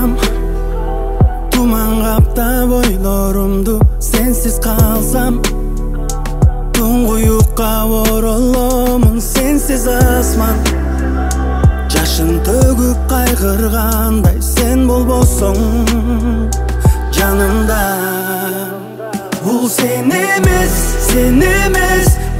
kalsam, duman kapta boylarımdı sensiz kalsam, Tuңguyukka orolomun sensiz asman. Жашын төгүп кайгыргандай sen болбосоң жанымда. Бул sen эмес,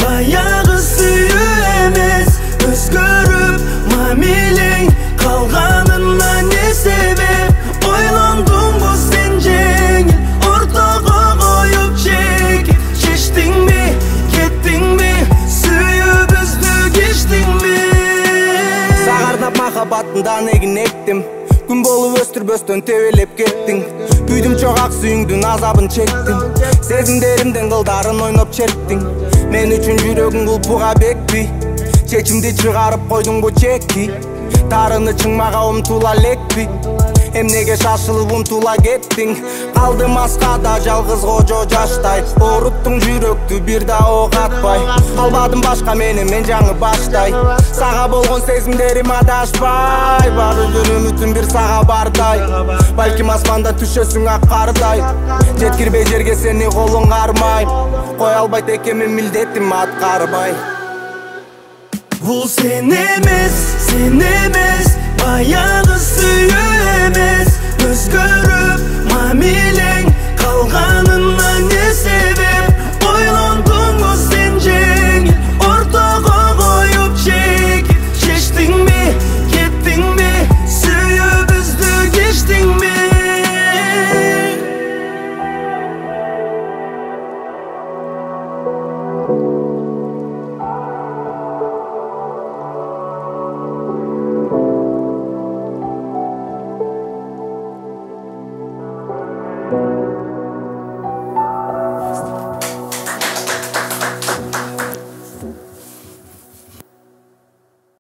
баягы сүйүү эмес. Өзгөрүп мамилең калганына не себеп? Ойлондуңбу сен жеңил ортого коюп чекип? Чечтиңби, кеттиңби, сүйүүбүздү кечтиңби? Сагарнап махаббаттын эгин эктим, күн болуп өстүрбөстөн тебелеп кеттиң. Күйдүм чок ак сүйүңдүн азабын чектим, сезимдеримдин кылдарын ойноп чертиң. Мен үчүн жүрөгүң кулпуга бекпи, чечимди чыгарып койдуңбу чекти? Тарынычың мага умтула лекпи, эмнеге шашылып умтула кеттиң? Калдым аскада жалгыз кожо жаштай, ооруттуң жүрөктү бир да ок атпай. Калбадым башка мен жаңы баштай, сага болгон сезимдерим адашпай. Бары бир үмүтүм бир сага бардай, балким аспанда түшөсүң ак кардай. Жеткирбей жерге сени колуң кармай, кой албайт экенмин милдетим аткарбай. Бул sen эмес, баягы сүйүү эмес. Өзгөрүп мамилең калганына не